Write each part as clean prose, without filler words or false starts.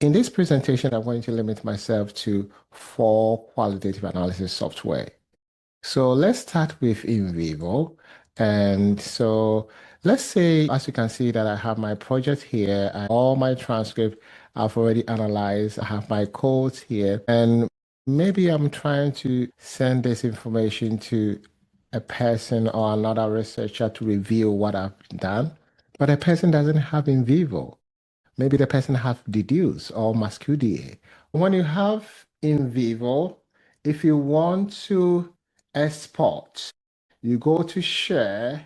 In this presentation, I'm going to limit myself to 4 qualitative analysis software. So let's start with NVivo. And so let's say, as you can see, that I have my project here, and all my transcript I've already analyzed. I have my codes here, and maybe I'm trying to send this information to a person or another researcher to review what I've done, but a person doesn't have NVivo. Maybe the person has Dedoose or MAXQDA. When you have NVivo, if you want to export, you go to share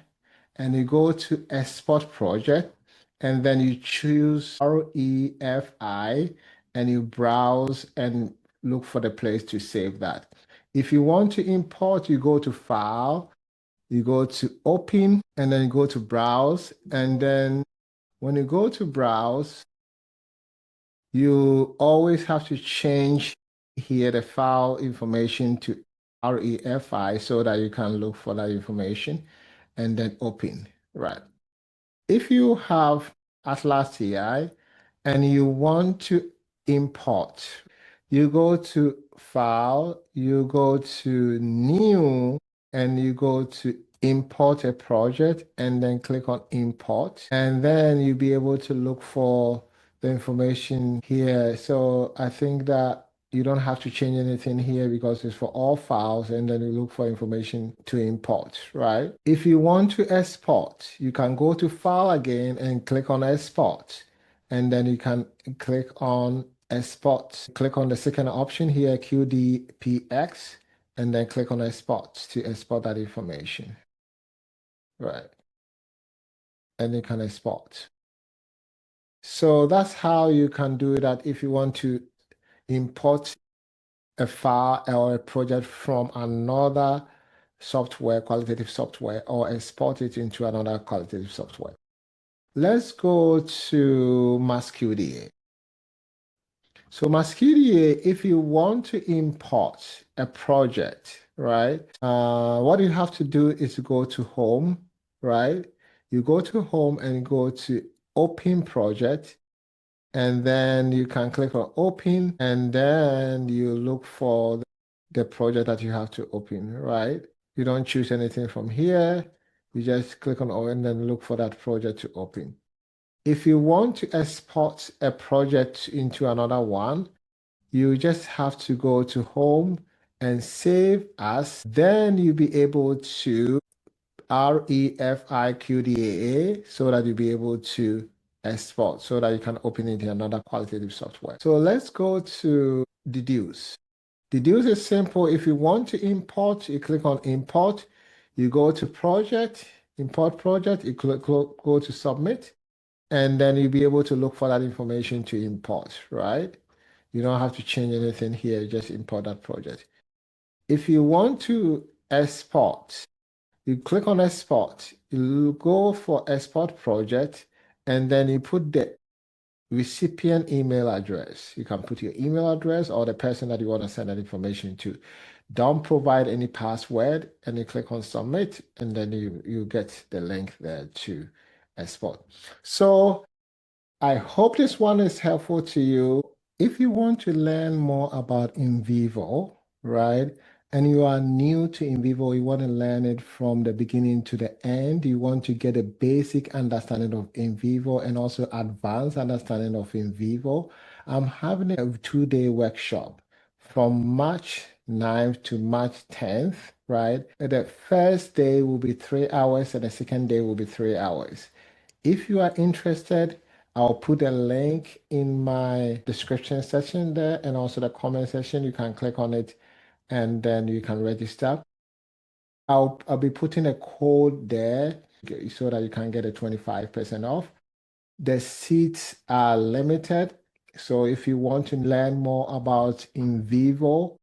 and you go to export project, and then you choose REFI and you browse and look for the place to save that. If you want to import, you go to file, you go to open, and then you go to browse. And then when you go to browse, you always have to change here the file information to REFI so that you can look for that information and then open, right? If you have ATLAS.ti and you want to import, you go to File, you go to New, and you go to Import a project, and then click on Import. And then you'll be able to look for the information here. So I think that you don't have to change anything here because it's for all files, and then you look for information to import, right? If you want to export, you can go to File again and click on Export, and then you can click on Export. Click on the second option here, QDPX, and then click on Export to export that information, right? And you can export. So that's how you can do that if you want to import a file or a project from another software, qualitative software, or export it into another qualitative software. Let's go to MAXQDA. So MAXQDA, if you want to import a project, right, what you have to do is to go to Home, right? You go to Home and go to Open Project, and then you can click on Open, and then you look for the project that you have to open, right? You don't choose anything from here. You just click on Open and then look for that project to open. If you want to export a project into another one, you just have to go to Home and Save As. Then you'll be able to REFIQDAA so that you'll be able to export so that you can open it in another qualitative software. So let's go to Dedoose. Dedoose is simple. If you want to import, you click on Import. You go to Project, Import Project, you go to Submit, and then you'll be able to look for that information to import, right? You don't have to change anything here, just import that project. If you want to export, you click on Export, you go for Export Project, and then you put the recipient email address. You can put your email address or the person that you want to send that information to. Don't provide any password, and you click on Submit, and then you get the link there to export. So I hope this one is helpful to you. If you want to learn more about NVivo, right, and you are new to NVivo, you want to learn it from the beginning to the end, you want to get a basic understanding of NVivo and also advanced understanding of NVivo, I'm having a 2-day workshop from March 9th to March 10th, right? The first day will be 3 hours and the second day will be 3 hours. If you are interested, I'll put a link in my description section there and also the comment section. You can click on it and then you can register. I'll be putting a code there so that you can get a 25% off. The seats are limited. So if you want to learn more about NVivo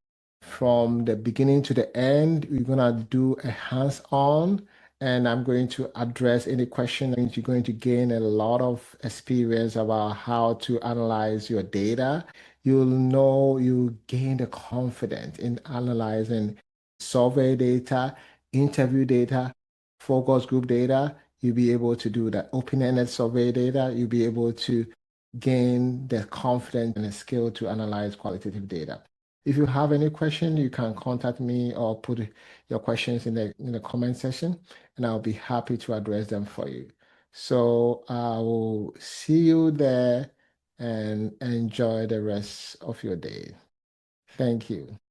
from the beginning to the end, we're gonna do a hands-on, and I'm going to address any question, and you're going to gain a lot of experience about how to analyze your data. You'll know, you gain the confidence in analyzing survey data, interview data, focus group data. You'll be able to do that open-ended survey data. You'll be able to gain the confidence and the skill to analyze qualitative data. If you have any question, you can contact me or put your questions in the comment section, and I'll be happy to address them for you. So I will see you there and enjoy the rest of your day. Thank you.